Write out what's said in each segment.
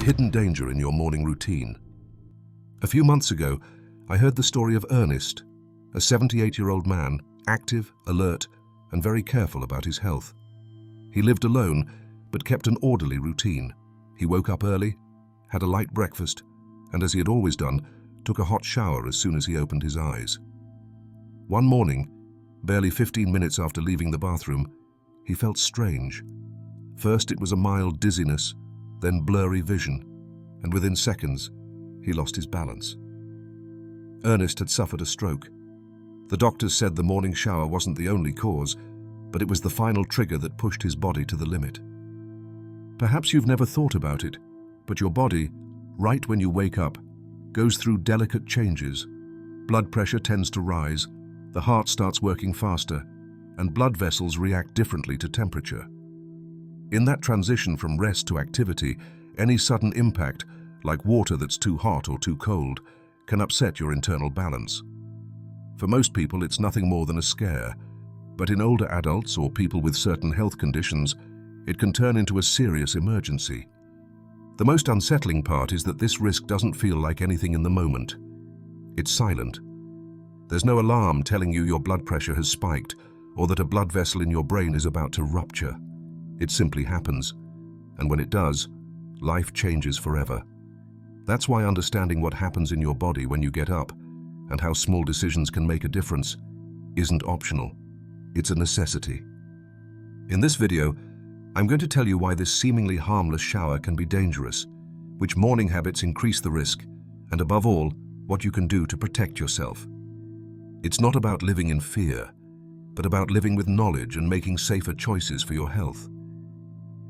hidden danger in your morning routine. A few months ago, I heard the story of Ernest, a 78-year-old man, active, alert, and very careful about his health. He lived alone, but kept an orderly routine. He woke up early, had a light breakfast, and as he had always done, took a hot shower as soon as he opened his eyes. One morning, barely 15 minutes after leaving the bathroom, he felt strange. First it was a mild dizziness, then blurry vision, and within seconds, he lost his balance. Ernest had suffered a stroke. The doctors said the morning shower wasn't the only cause, but it was the final trigger that pushed his body to the limit. Perhaps you've never thought about it, but your body, right when you wake up, goes through delicate changes. Blood pressure tends to rise, the heart starts working faster, and blood vessels react differently to temperature. In that transition from rest to activity, any sudden impact, like water that's too hot or too cold, can upset your internal balance. For most people, it's nothing more than a scare, but in older adults or people with certain health conditions, it can turn into a serious emergency. The most unsettling part is that this risk doesn't feel like anything in the moment. It's silent. There's no alarm telling you your blood pressure has spiked or that a blood vessel in your brain is about to rupture. It simply happens, and when it does, life changes forever. That's why understanding what happens in your body when you get up and how small decisions can make a difference isn't optional. It's a necessity. In this video, I'm going to tell you why this seemingly harmless shower can be dangerous, which morning habits increase the risk, and above all, what you can do to protect yourself. It's not about living in fear, but about living with knowledge and making safer choices for your health.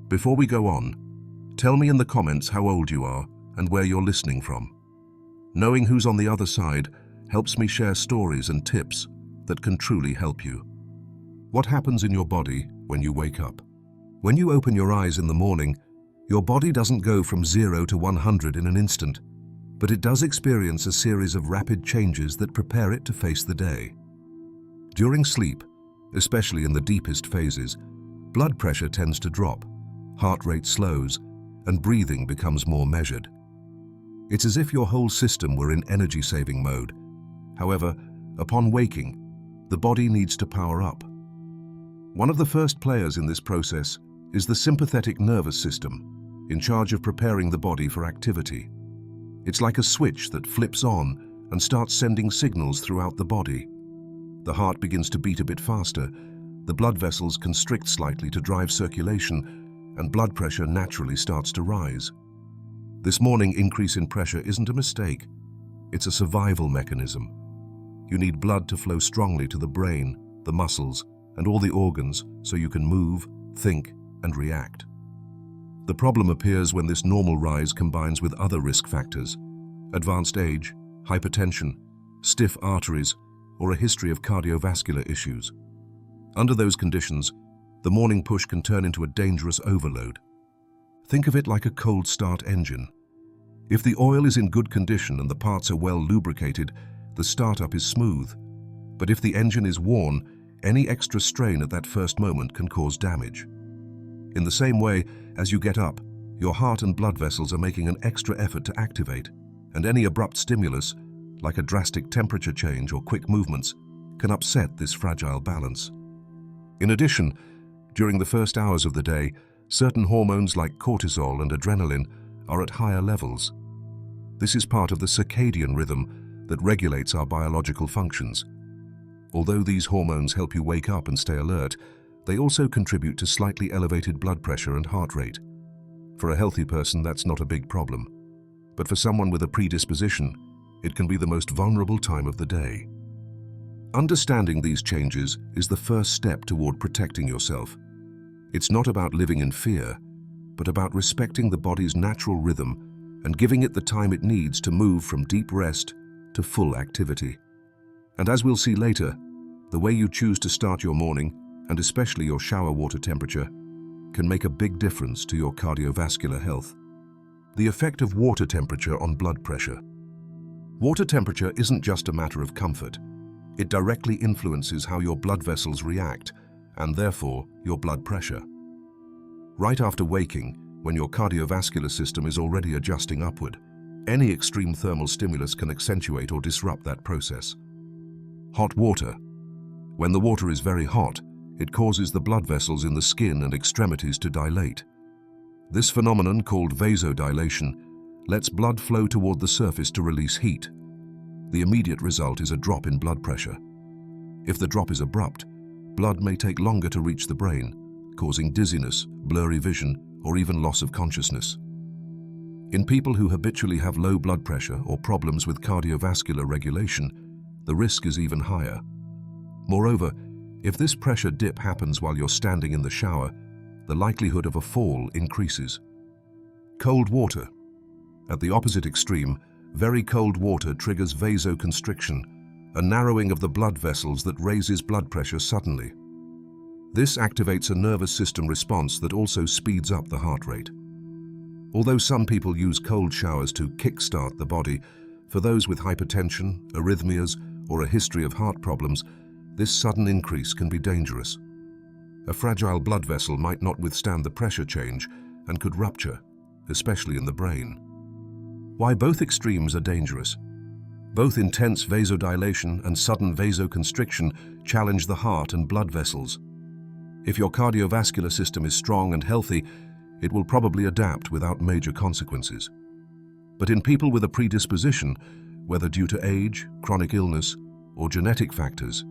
Before we go on, tell me in the comments how old you are and where you're listening from. Knowing who's on the other side helps me share stories and tips that can truly help you. What happens in your body when you wake up? When you open your eyes in the morning, your body doesn't go from 0 to 100 in an instant, but it does experience a series of rapid changes that prepare it to face the day. During sleep, especially in the deepest phases, blood pressure tends to drop, heart rate slows, and breathing becomes more measured. It's as if your whole system were in energy-saving mode. However, upon waking, the body needs to power up. One of the first players in this process is the sympathetic nervous system, in charge of preparing the body for activity. It's like a switch that flips on and starts sending signals throughout the body. The heart begins to beat a bit faster, the blood vessels constrict slightly to drive circulation, and blood pressure naturally starts to rise. This morning increase in pressure isn't a mistake. It's a survival mechanism. You need blood to flow strongly to the brain, the muscles, and all the organs so you can move, think, and react. The problem appears when this normal rise combines with other risk factors: advanced age, hypertension, stiff arteries, or a history of cardiovascular issues. Under those conditions, the morning push can turn into a dangerous overload. Think of it like a cold start engine. If the oil is in good condition and the parts are well lubricated, the startup is smooth. But if the engine is worn, any extra strain at that first moment can cause damage. In the same way, as you get up, your heart and blood vessels are making an extra effort to activate, and any abrupt stimulus, like a drastic temperature change or quick movements, can upset this fragile balance. In addition, during the first hours of the day, certain hormones like cortisol and adrenaline are at higher levels. This is part of the circadian rhythm that regulates our biological functions. Although these hormones help you wake up and stay alert, they also contribute to slightly elevated blood pressure and heart rate. For a healthy person, that's not a big problem. But for someone with a predisposition, it can be the most vulnerable time of the day. Understanding these changes is the first step toward protecting yourself. It's not about living in fear, but about respecting the body's natural rhythm and giving it the time it needs to move from deep rest to full activity. And as we'll see later, the way you choose to start your morning, and especially your shower water temperature, can make a big difference to your cardiovascular health. The effect of water temperature on blood pressure. Water temperature isn't just a matter of comfort. It directly influences how your blood vessels react, and therefore your blood pressure. Right after waking, when your cardiovascular system is already adjusting upward. Any extreme thermal stimulus can accentuate or disrupt that process. Hot water. When the water is very hot, it causes the blood vessels in the skin and extremities to dilate. This phenomenon, called vasodilation, lets blood flow toward the surface to release heat. The immediate result is a drop in blood pressure. If the drop is abrupt, blood may take longer to reach the brain, causing dizziness, blurry vision, or even loss of consciousness. In people who habitually have low blood pressure or problems with cardiovascular regulation, the risk is even higher. Moreover, if this pressure dip happens while you're standing in the shower, the likelihood of a fall increases. Cold water. At the opposite extreme, very cold water triggers vasoconstriction, a narrowing of the blood vessels that raises blood pressure suddenly. This activates a nervous system response that also speeds up the heart rate. Although some people use cold showers to kickstart the body, for those with hypertension, arrhythmias, or a history of heart problems, this sudden increase can be dangerous. A fragile blood vessel might not withstand the pressure change and could rupture, especially in the brain. Why both extremes are dangerous? Both intense vasodilation and sudden vasoconstriction challenge the heart and blood vessels. If your cardiovascular system is strong and healthy, it will probably adapt without major consequences. But in people with a predisposition, whether due to age, chronic illness, or genetic factors,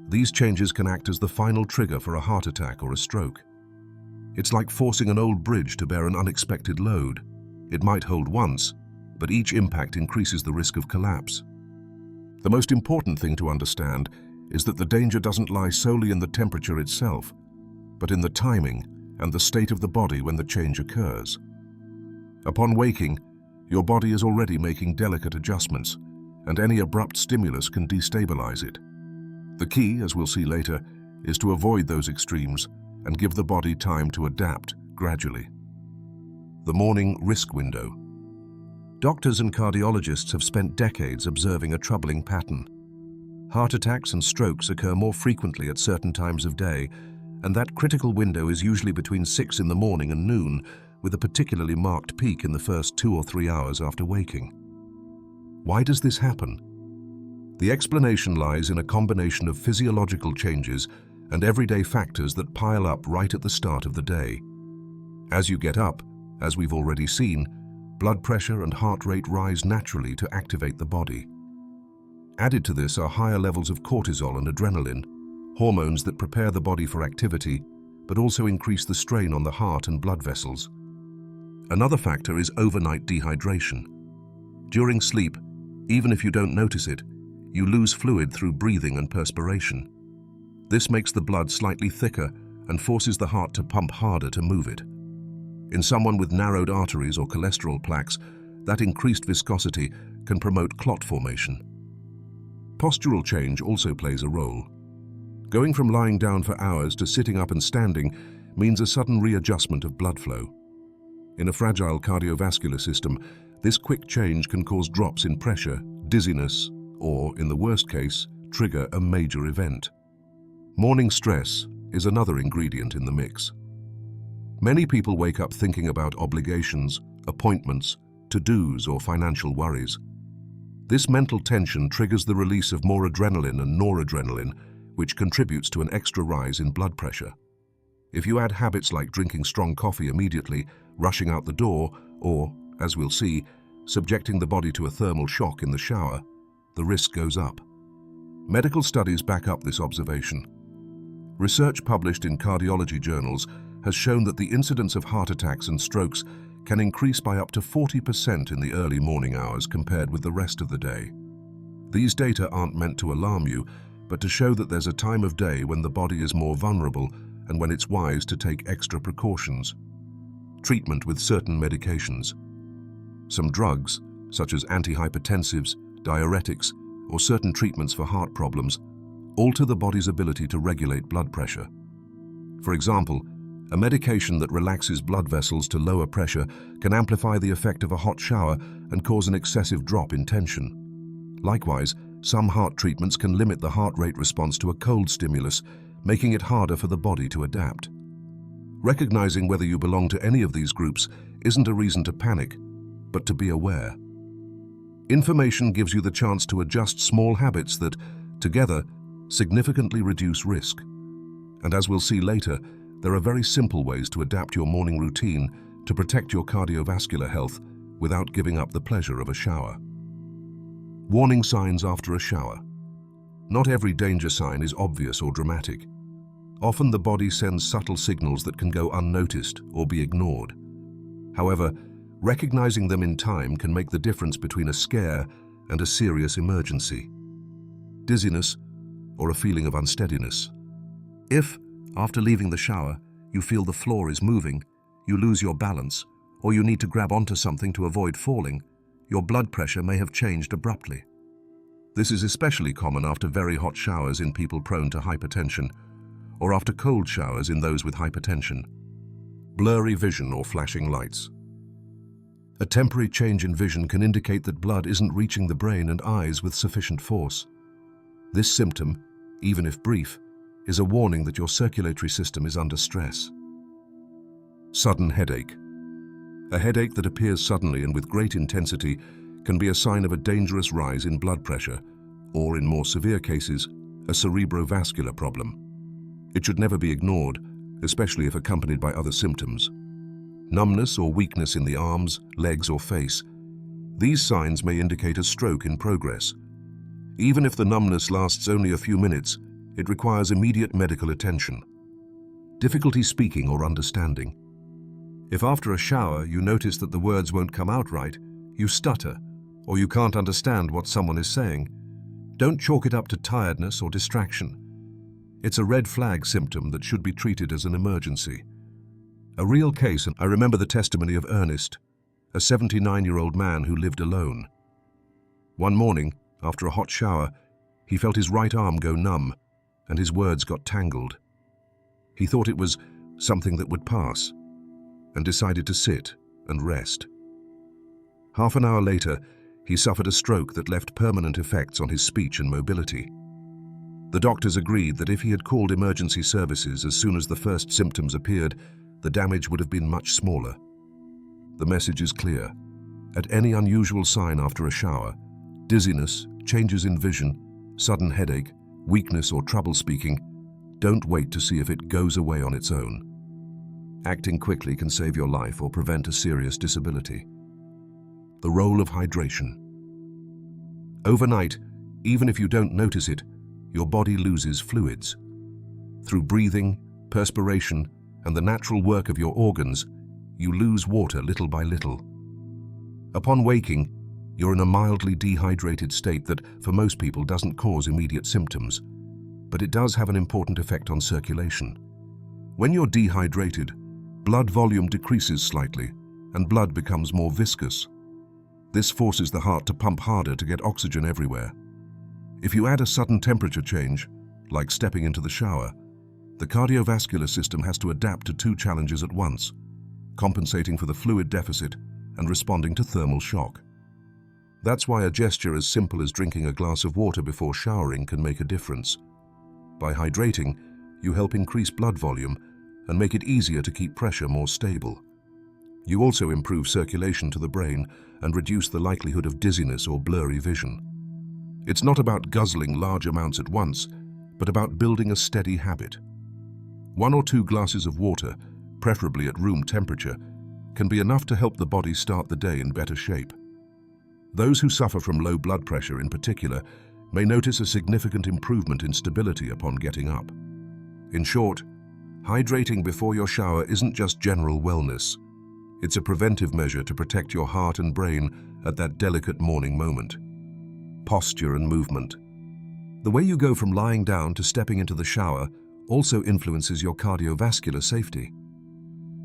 these changes can act as the final trigger for a heart attack or a stroke. It's like forcing an old bridge to bear an unexpected load. It might hold once, but each impact increases the risk of collapse. The most important thing to understand is that the danger doesn't lie solely in the temperature itself, but in the timing and the state of the body when the change occurs. Upon waking, your body is already making delicate adjustments, and any abrupt stimulus can destabilize it. The key, as we'll see later, is to avoid those extremes and give the body time to adapt gradually. The morning risk window. Doctors and cardiologists have spent decades observing a troubling pattern. Heart attacks and strokes occur more frequently at certain times of day, and that critical window is usually between 6 in the morning and noon, with a particularly marked peak in the first 2 or 3 hours after waking. Why does this happen? The explanation lies in a combination of physiological changes and everyday factors that pile up right at the start of the day. As you get up, as we've already seen, blood pressure and heart rate rise naturally to activate the body. Added to this are higher levels of cortisol and adrenaline, hormones that prepare the body for activity, but also increase the strain on the heart and blood vessels. Another factor is overnight dehydration. During sleep, even if you don't notice it, you lose fluid through breathing and perspiration. This makes the blood slightly thicker and forces the heart to pump harder to move it. In someone with narrowed arteries or cholesterol plaques, that increased viscosity can promote clot formation. Postural change also plays a role. Going from lying down for hours to sitting up and standing means a sudden readjustment of blood flow. In a fragile cardiovascular system, this quick change can cause drops in pressure, dizziness, or, in the worst case, trigger a major event. Morning stress is another ingredient in the mix. Many people wake up thinking about obligations, appointments, to-dos, or financial worries. This mental tension triggers the release of more adrenaline and noradrenaline, which contributes to an extra rise in blood pressure. If you add habits like drinking strong coffee immediately, rushing out the door, or, as we'll see, subjecting the body to a thermal shock in the shower, the risk goes up. Medical studies back up this observation. Research published in cardiology journals has shown that the incidence of heart attacks and strokes can increase by up to 40% in the early morning hours compared with the rest of the day. These data aren't meant to alarm you, but to show that there's a time of day when the body is more vulnerable and when it's wise to take extra precautions. Treatment with certain medications. Some drugs, such as antihypertensives, diuretics, or certain treatments for heart problems, alter the body's ability to regulate blood pressure. For example, a medication that relaxes blood vessels to lower pressure can amplify the effect of a hot shower and cause an excessive drop in tension. Likewise, some heart treatments can limit the heart rate response to a cold stimulus, making it harder for the body to adapt. Recognizing whether you belong to any of these groups isn't a reason to panic, but to be aware. Information gives you the chance to adjust small habits that, together, significantly reduce risk. And as we'll see later, there are very simple ways to adapt your morning routine to protect your cardiovascular health without giving up the pleasure of a shower. Warning signs after a shower. Not every danger sign is obvious or dramatic. Often the body sends subtle signals that can go unnoticed or be ignored. However, recognizing them in time can make the difference between a scare and a serious emergency. Dizziness or a feeling of unsteadiness. If, after leaving the shower, you feel the floor is moving, you lose your balance, or you need to grab onto something to avoid falling, your blood pressure may have changed abruptly. This is especially common after very hot showers in people prone to hypertension, or after cold showers in those with hypertension. Blurry vision or flashing lights. A temporary change in vision can indicate that blood isn't reaching the brain and eyes with sufficient force. This symptom, even if brief, is a warning that your circulatory system is under stress. Sudden headache. A headache that appears suddenly and with great intensity can be a sign of a dangerous rise in blood pressure, or in more severe cases, a cerebrovascular problem. It should never be ignored, especially if accompanied by other symptoms. Numbness or weakness in the arms, legs, or face. These signs may indicate a stroke in progress. Even if the numbness lasts only a few minutes, it requires immediate medical attention. Difficulty speaking or understanding. If after a shower you notice that the words won't come out right, you stutter, or you can't understand what someone is saying, don't chalk it up to tiredness or distraction. It's a red flag symptom that should be treated as an emergency. A real case, and I remember the testimony of Ernest, a 79-year-old man who lived alone. One morning, after a hot shower, he felt his right arm go numb, and his words got tangled. He thought it was something that would pass, and decided to sit and rest. Half an hour later, he suffered a stroke that left permanent effects on his speech and mobility. The doctors agreed that if he had called emergency services as soon as the first symptoms appeared, the damage would have been much smaller. The message is clear. At any unusual sign after a shower, dizziness, changes in vision, sudden headache, weakness or trouble speaking, don't wait to see if it goes away on its own. Acting quickly can save your life or prevent a serious disability. The role of hydration. Overnight, even if you don't notice it, your body loses fluids. Through breathing, perspiration, and the natural work of your organs, you lose water little by little. Upon waking, you're in a mildly dehydrated state that, for most people, doesn't cause immediate symptoms, but it does have an important effect on circulation. When you're dehydrated, blood volume decreases slightly, and blood becomes more viscous. This forces the heart to pump harder to get oxygen everywhere. If you add a sudden temperature change, like stepping into the shower, the cardiovascular system has to adapt to two challenges at once, compensating for the fluid deficit and responding to thermal shock. That's why a gesture as simple as drinking a glass of water before showering can make a difference. By hydrating, you help increase blood volume and make it easier to keep pressure more stable. You also improve circulation to the brain and reduce the likelihood of dizziness or blurry vision. It's not about guzzling large amounts at once, but about building a steady habit. 1 or 2 glasses of water, preferably at room temperature, can be enough to help the body start the day in better shape. Those who suffer from low blood pressure in particular may notice a significant improvement in stability upon getting up. In short, hydrating before your shower isn't just general wellness. It's a preventive measure to protect your heart and brain at that delicate morning moment. Posture and movement. The way you go from lying down to stepping into the shower also influences your cardiovascular safety.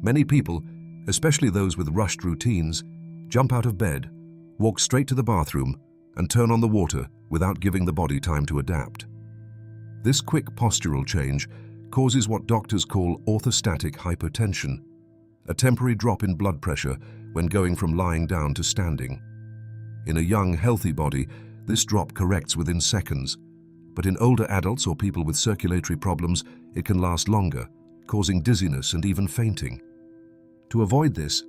Many people, especially those with rushed routines, jump out of bed, walk straight to the bathroom, and turn on the water without giving the body time to adapt. This quick postural change causes what doctors call orthostatic hypotension, a temporary drop in blood pressure when going from lying down to standing. In a young, healthy body, this drop corrects within seconds, but in older adults or people with circulatory problems, it can last longer, causing dizziness and even fainting. To avoid this,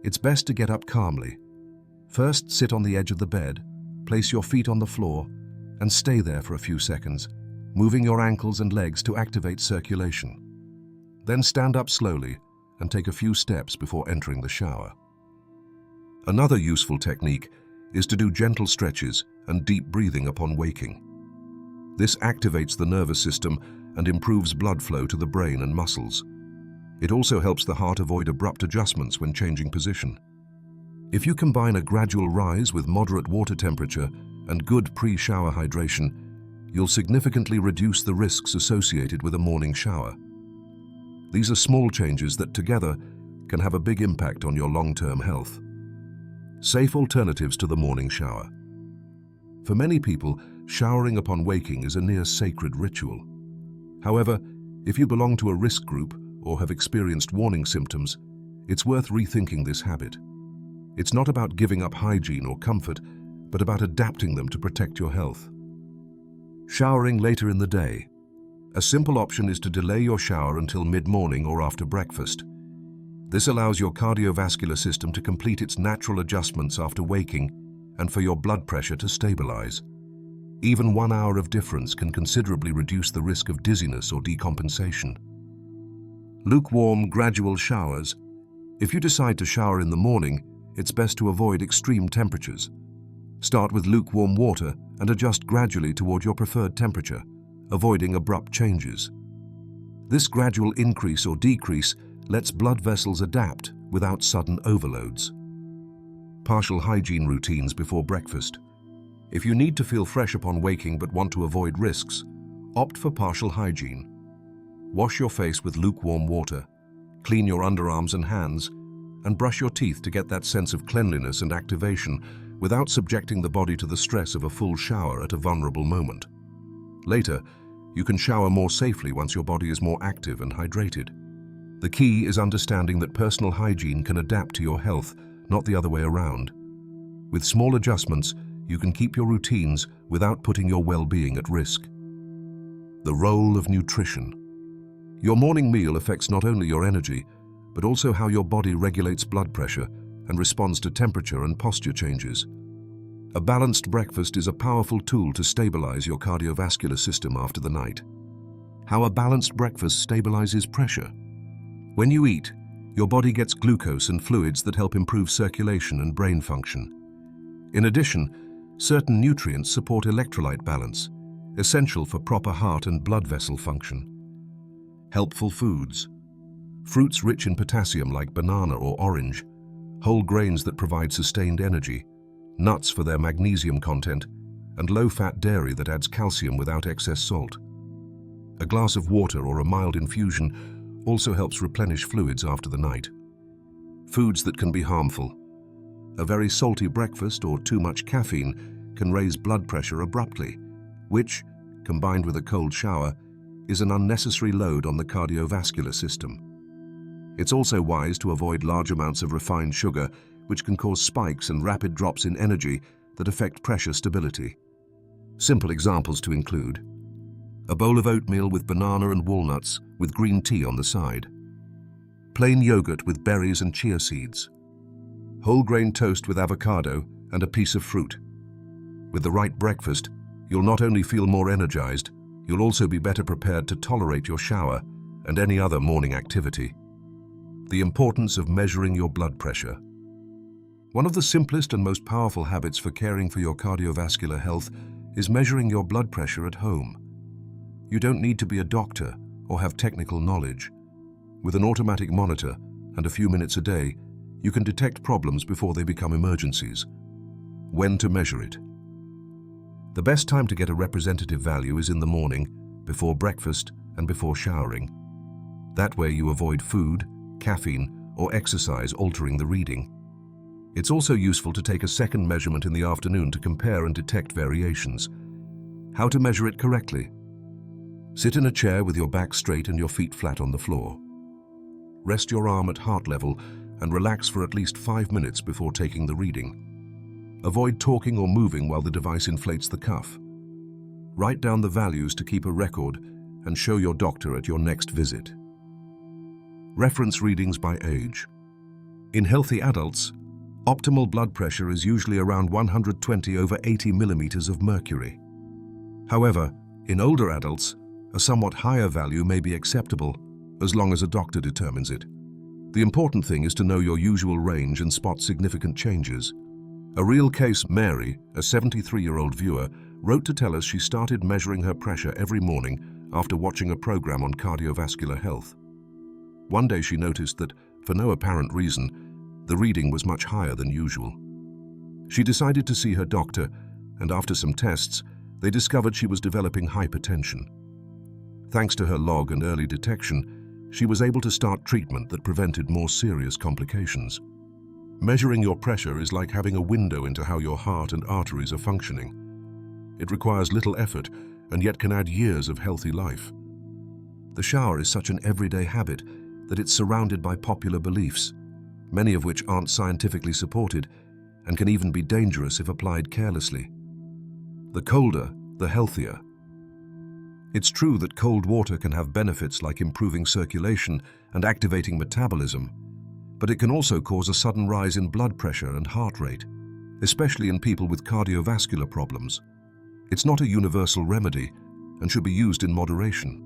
it's best to get up calmly. First, sit on the edge of the bed, place your feet on the floor, and stay there for a few seconds, moving your ankles and legs to activate circulation. Then stand up slowly and take a few steps before entering the shower. Another useful technique is to do gentle stretches and deep breathing upon waking. This activates the nervous system and improves blood flow to the brain and muscles. It also helps the heart avoid abrupt adjustments when changing position. If you combine a gradual rise with moderate water temperature and good pre-shower hydration, you'll significantly reduce the risks associated with a morning shower. These are small changes that together can have a big impact on your long-term health. Safe alternatives to the morning shower. For many people, showering upon waking is a near sacred ritual. However, if you belong to a risk group or have experienced warning symptoms, it's worth rethinking this habit. It's not about giving up hygiene or comfort, but about adapting them to protect your health. Showering later in the day. A simple option is to delay your shower until mid-morning or after breakfast. This allows your cardiovascular system to complete its natural adjustments after waking and for your blood pressure to stabilize. Even 1 hour of difference can considerably reduce the risk of dizziness or decompensation. Lukewarm, gradual showers. If you decide to shower in the morning, it's best to avoid extreme temperatures. Start with lukewarm water and adjust gradually toward your preferred temperature, avoiding abrupt changes. This gradual increase or decrease lets blood vessels adapt without sudden overloads. Partial hygiene routines before breakfast. If you need to feel fresh upon waking but want to avoid risks, opt for partial hygiene. Wash your face with lukewarm water, clean your underarms and hands, and brush your teeth to get that sense of cleanliness and activation without subjecting the body to the stress of a full shower at a vulnerable moment. Later, you can shower more safely once your body is more active and hydrated. The key is understanding that personal hygiene can adapt to your health, not the other way around. With small adjustments, you can keep your routines without putting your well-being at risk. The role of nutrition. Your morning meal affects not only your energy, but also how your body regulates blood pressure and responds to temperature and posture changes. A balanced breakfast is a powerful tool to stabilize your cardiovascular system after the night. How a balanced breakfast stabilizes pressure. When you eat, your body gets glucose and fluids that help improve circulation and brain function. In addition, certain nutrients support electrolyte balance, essential for proper heart and blood vessel function. Helpful foods. Fruits rich in potassium like banana or orange, whole grains that provide sustained energy, nuts for their magnesium content, and low-fat dairy that adds calcium without excess salt. A glass of water or a mild infusion also helps replenish fluids after the night. Foods that can be harmful. A very salty breakfast or too much caffeine can raise blood pressure abruptly, which, combined with a cold shower, is an unnecessary load on the cardiovascular system. It's also wise to avoid large amounts of refined sugar, which can cause spikes and rapid drops in energy that affect pressure stability. Simple examples to include a bowl of oatmeal with banana and walnuts with green tea on the side, plain yogurt with berries and chia seeds, whole grain toast with avocado and a piece of fruit. With the right breakfast, you'll not only feel more energized, you'll also be better prepared to tolerate your shower and any other morning activity. The importance of measuring your blood pressure. One of the simplest and most powerful habits for caring for your cardiovascular health is measuring your blood pressure at home. You don't need to be a doctor or have technical knowledge. With an automatic monitor and a few minutes a day, you can detect problems before they become emergencies. When to measure it. The best time to get a representative value is in the morning, before breakfast, and before showering. That way you avoid food, caffeine, or exercise altering the reading. It's also useful to take a second measurement in the afternoon to compare and detect variations. How to measure it correctly? Sit in a chair with your back straight and your feet flat on the floor. Rest your arm at heart level and relax for at least 5 minutes before taking the reading. Avoid talking or moving while the device inflates the cuff. Write down the values to keep a record and show your doctor at your next visit. Reference readings by age. In healthy adults, optimal blood pressure is usually around 120 over 80 millimeters of mercury. However, in older adults, a somewhat higher value may be acceptable as long as a doctor determines it. The important thing is to know your usual range and spot significant changes. A real case, Mary, a 73-year-old viewer, wrote to tell us she started measuring her pressure every morning after watching a program on cardiovascular health. One day she noticed that, for no apparent reason, the reading was much higher than usual. She decided to see her doctor, and after some tests, they discovered she was developing hypertension. Thanks to her log and early detection, she was able to start treatment that prevented more serious complications. Measuring your pressure is like having a window into how your heart and arteries are functioning. It requires little effort and yet can add years of healthy life. The shower is such an everyday habit that it's surrounded by popular beliefs, many of which aren't scientifically supported and can even be dangerous if applied carelessly. The colder, the healthier. It's true that cold water can have benefits like improving circulation and activating metabolism, but it can also cause a sudden rise in blood pressure and heart rate, especially in people with cardiovascular problems. It's not a universal remedy and should be used in moderation.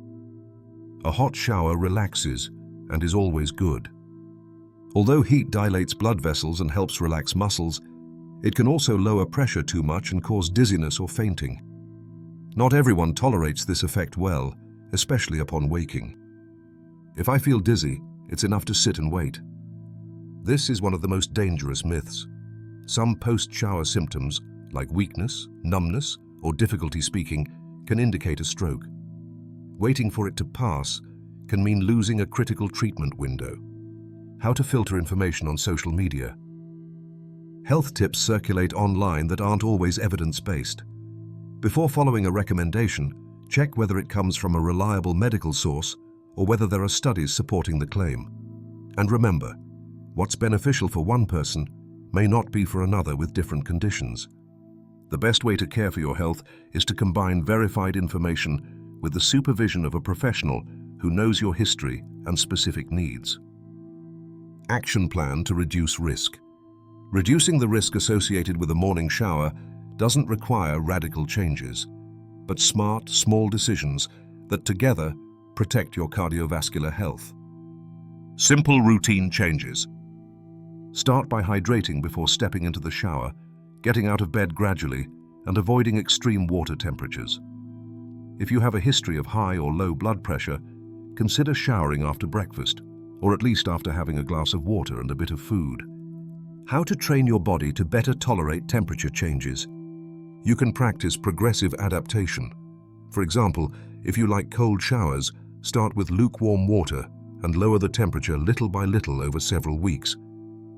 A hot shower relaxes and is always good. Although heat dilates blood vessels and helps relax muscles, it can also lower pressure too much and cause dizziness or fainting. Not everyone tolerates this effect well, especially upon waking. If I feel dizzy, it's enough to sit and wait. This is one of the most dangerous myths. Some post-shower symptoms, like weakness, numbness, or difficulty speaking, can indicate a stroke. Waiting for it to pass can mean losing a critical treatment window. How to filter information on social media. Health tips circulate online that aren't always evidence-based. Before following a recommendation, check whether it comes from a reliable medical source or whether there are studies supporting the claim. And remember, what's beneficial for one person may not be for another with different conditions. The best way to care for your health is to combine verified information with the supervision of a professional who knows your history and specific needs. Action plan to reduce risk. Reducing the risk associated with a morning shower doesn't require radical changes, but smart, small decisions that together protect your cardiovascular health. Simple routine changes. Start by hydrating before stepping into the shower, getting out of bed gradually, and avoiding extreme water temperatures. If you have a history of high or low blood pressure, consider showering after breakfast, or at least after having a glass of water and a bit of food. How to train your body to better tolerate temperature changes. You can practice progressive adaptation. For example, if you like cold showers, start with lukewarm water and lower the temperature little by little over several weeks.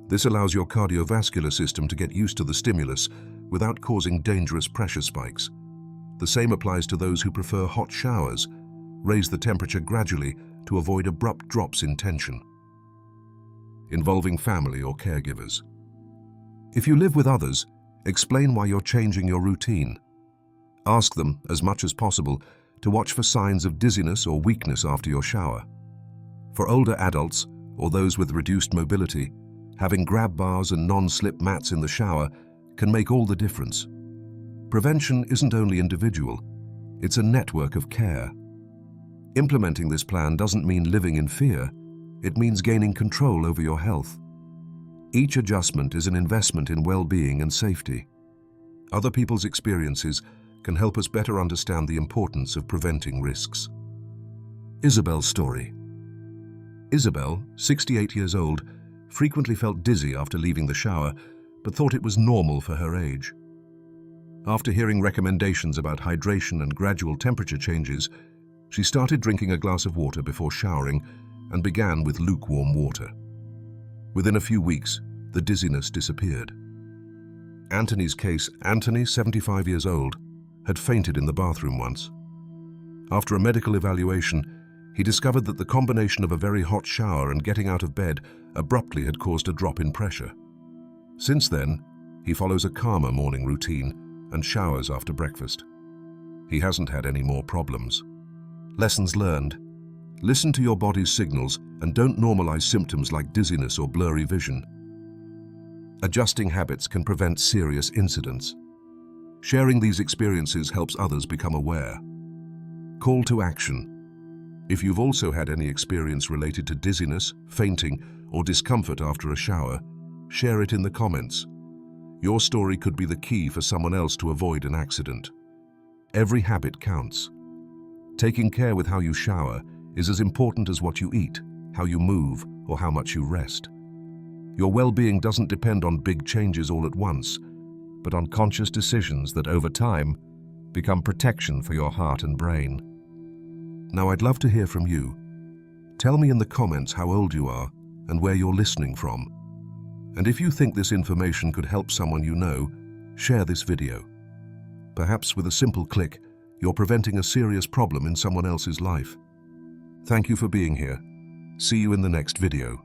This allows your cardiovascular system to get used to the stimulus without causing dangerous pressure spikes. The same applies to those who prefer hot showers. Raise the temperature gradually to avoid abrupt drops in tension. Involving family or caregivers. If you live with others, explain why you're changing your routine. Ask them, as much as possible, to watch for signs of dizziness or weakness after your shower. For older adults or those with reduced mobility, having grab bars and non-slip mats in the shower can make all the difference. Prevention isn't only individual, it's a network of care. Implementing this plan doesn't mean living in fear, it means gaining control over your health. Each adjustment is an investment in well-being and safety. Other people's experiences can help us better understand the importance of preventing risks. Isabel's story. Isabel, 68 years old, frequently felt dizzy after leaving the shower, but thought it was normal for her age. After hearing recommendations about hydration and gradual temperature changes, she started drinking a glass of water before showering and began with lukewarm water. Within a few weeks, the dizziness disappeared. Anthony's case. Anthony, 75 years old, had fainted in the bathroom once. After a medical evaluation, he discovered that the combination of a very hot shower and getting out of bed abruptly had caused a drop in pressure. Since then, he follows a calmer morning routine and showers after breakfast. He hasn't had any more problems. Lessons learned. Listen to your body's signals and don't normalize symptoms like dizziness or blurry vision. Adjusting habits can prevent serious incidents. Sharing these experiences helps others become aware. Call to action. If you've also had any experience related to dizziness, fainting, or discomfort after a shower, share it in the comments. Your story could be the key for someone else to avoid an accident. Every habit counts. Taking care with how you shower is as important as what you eat, how you move, or how much you rest. Your well-being doesn't depend on big changes all at once, but on conscious decisions that over time become protection for your heart and brain. Now I'd love to hear from you. Tell me in the comments how old you are and where you're listening from. And if you think this information could help someone you know, share this video. Perhaps with a simple click, you're preventing a serious problem in someone else's life. Thank you for being here. See you in the next video.